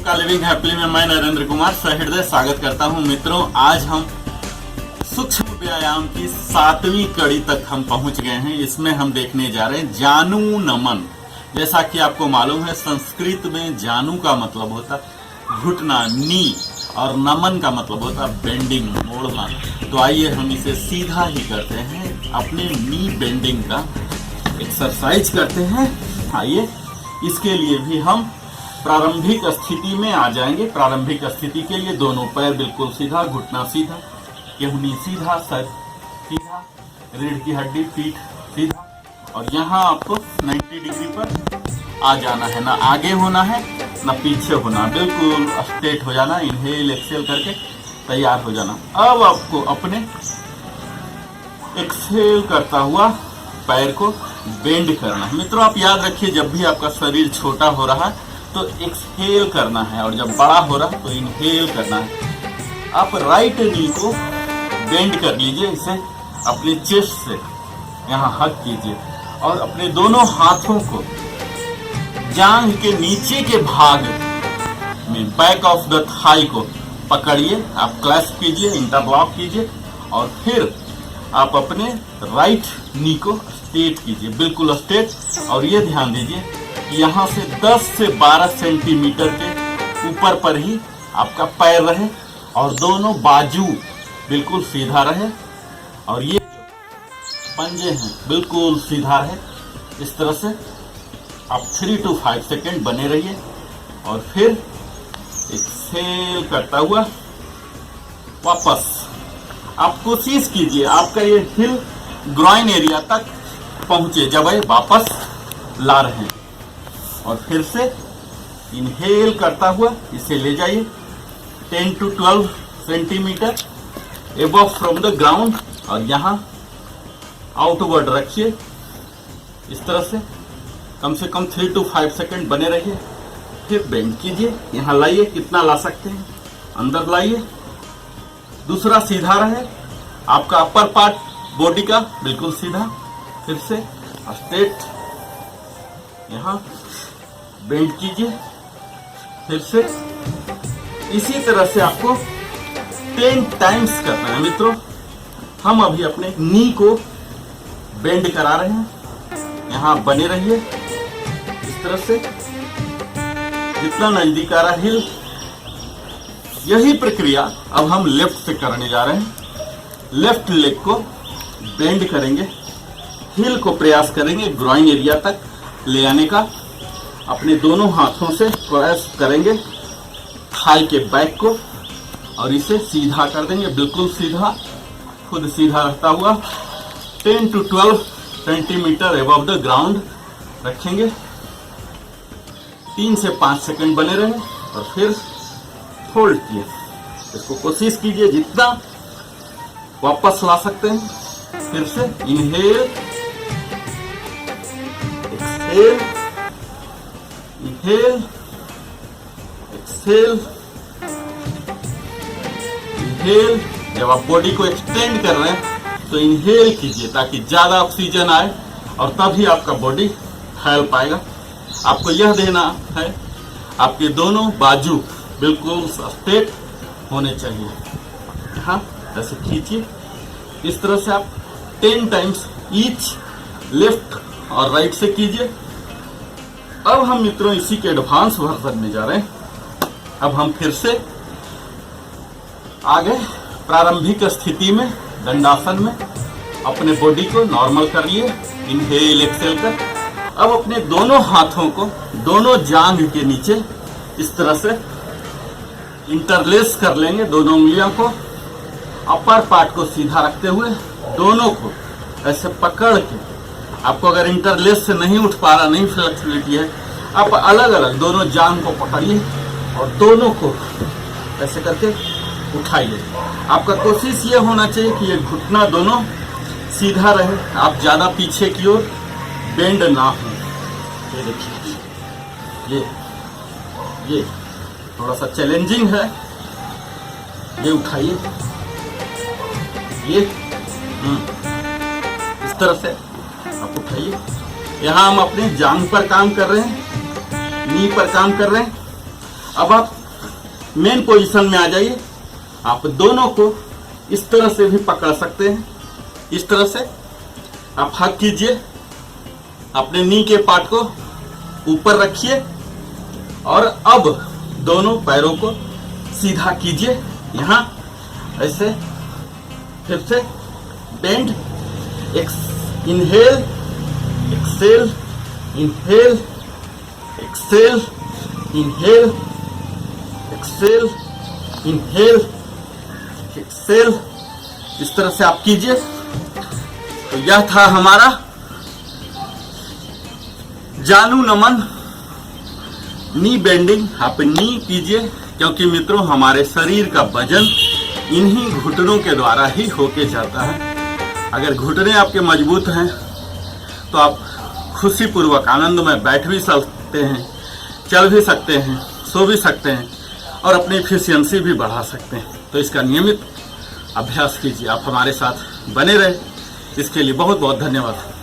का living happily में मैं नरेंद्र कुमार सहृदय स्वागत करता हूं। मित्रों, आज हम सूक्ष्म व्यायाम की 7वीं कड़ी तक हम पहुंच गए हैं। इसमें हम देखने जा रहे हैं जानु नमन। जैसा कि आपको मालूम है, संस्कृत में जानु का मतलब होता घुटना, नी, और नमन का मतलब होता बेंडिंग, मोड़ना। तो आइए हम इसे सीधा ही करते हैं, अपने नी बेंडिंग का एक्सरसाइज करते हैं। आइए, इसके लिए भी हम प्रारंभिक स्थिति में आ जाएंगे। प्रारंभिक स्थिति के लिए दोनों पैर बिल्कुल सीधा, घुटना सीधा, केहनी सीधा, सर सीधा, रीढ़ की हड्डी, पीठ सीधा, और यहाँ आपको 90 डिग्री पर आ जाना है। ना आगे होना है ना पीछे होना, बिल्कुल स्ट्रेट हो जाना। इनहेल एक्सेल करके तैयार हो जाना। अब आपको अपने एक्सेल करता हुआ पैर को बेंड करना है। मित्रों, आप याद रखिए, जब भी आपका शरीर छोटा हो रहा है तो एक्सहेल करना है, और जब बड़ा हो रहा है तो इनहेल करना है। आप राइट नी को बेंड कर लीजिए, इसे अपने चेस्ट से यहाँ हक कीजिए, और अपने दोनों हाथों को जांघ के नीचे के भाग में, बैक ऑफ द थाई को पकड़िए। आप क्लैस्प कीजिए, इंटरलॉक कीजिए, और फिर आप अपने राइट नी को स्ट्रेट कीजिए, बिल्कुल स्ट्रेट। और ये ध्यान दीजिए कि यहाँ से 10 से 12 सेंटीमीटर के ऊपर पर ही आपका पैर रहे, और दोनों बाजू बिल्कुल सीधा रहे, और ये पंजे हैं बिल्कुल सीधा रहे। इस तरह से आप 3 to 5 सेकेंड बने रहिए, और फिर एक्सेल करता हुआ वापस आप कोशिश कीजिए आपका ये हिल ग्रॉइन एरिया तक पहुंचे जब ये वापस ला रहे हैं। और फिर से इनहेल करता हुआ इसे ले जाइए 10 to 12 centimetre above from the ground, और यहाँ आउटवर्ड रखिए। इस तरह से कम 3 to 5 सेकेंड बने रहिए। फिर बेंड कीजिए, यहाँ लाइए, कितना ला सकते हैं, अंदर लाइए। दूसरा सीधा रहे, आपका अपर पार्ट बॉडी का बिल्कुल सीधा। फिर से स्ट्रेट, यहाँ बेंड कीजिए। फिर से इसी तरह से आपको 10 टाइम्स करना है। मित्रों, हम अभी अपने नी को बेंड करा रहे हैं। यहाँ बने रहिए इस तरह से, जितना नजदीक आ रहा हिल। यही प्रक्रिया अब हम लेफ्ट से करने जा रहे हैं। लेफ्ट लेग को बेंड करेंगे, हिल को प्रयास करेंगे ग्रॉइन एरिया तक ले आने का। अपने दोनों हाथों से प्रयास करेंगे थाई के बैक को, और इसे सीधा कर देंगे, बिल्कुल सीधा, खुद सीधा रहता हुआ 10 to 12 centimetre above the ground रखेंगे। 3 से 5 सेकंड बने रहे, और फिर होल्ड किए। इसको कोशिश कीजिए जितना वापस ला सकते हैं। फिर से inhale, exhale, inhale, exhale, inhale. जब आप बॉडी को एक्सटेंड कर रहे हैं तो इनहेल कीजिए ताकि ज्यादा ऑक्सीजन आए, और तभी आपका बॉडी फैल पाएगा। आपको यह देना है, आपके दोनों बाजू बिल्कुल स्ट्रेट होने चाहिए। हाँ, ऐसे खींचिए। इस तरह से आप 10 टाइम्स ईच लेफ्ट और राइट से कीजिए। अब हम मित्रों इसी के एडवांस वर्जन में जा रहे हैं। अब हम फिर से आ गए प्रारंभिक स्थिति में, दंडासन में। अपने बॉडी को नॉर्मल कर लिए, इनहेल एक्सेल कर। अब अपने दोनों हाथों को दोनों जांघ के नीचे इस तरह से इंटरलेस कर लेंगे, दोनों उंगलियों को। अपर पार्ट को सीधा रखते हुए दोनों को ऐसे पकड़ के, आपको अगर इंटरलेस से नहीं उठ पा रहा, नहीं फ्लेक्सिबिलिटी है, आप अलग अलग दोनों जांघ को पकड़िए और दोनों को ऐसे करके उठाइए। आपका कोशिश ये होना चाहिए कि ये घुटना दोनों सीधा रहे, आप ज्यादा पीछे की ओर बेंड ना हो। ये देखिए, ये थोड़ा सा चैलेंजिंग है। ये उठाइए, ये इस तरह से आप उठाइए। यहाँ हम अपने जांघ पर काम कर रहे हैं, नी पर काम कर रहे हैं। अब आप मेन पोजीशन में आ जाइए। आप दोनों को इस तरह से भी पकड़ सकते हैं, इस तरह से आप हक कीजिए, अपने नी के पार्ट को ऊपर रखिए और अब दोनों पैरों को सीधा कीजिए। यहाँ ऐसे फिर से bend, inhale exhale, inhale exhale, inhale exhale, inhale exhale, इस तरह से आप कीजिए। तो यह था हमारा जानू नमन नी बेंडिंग। आप नी कीजिए, क्योंकि मित्रों हमारे शरीर का वजन इन्हीं घुटनों के द्वारा ही होके जाता है। अगर घुटने आपके मजबूत हैं तो आप खुशी पूर्वक आनंद में बैठ भी सकते हैं, चल भी सकते हैं, सो भी सकते हैं और अपनी एफिशिएंसी भी बढ़ा सकते हैं। तो इसका नियमित अभ्यास कीजिए। आप हमारे साथ बने रहे, इसके लिए बहुत बहुत धन्यवाद।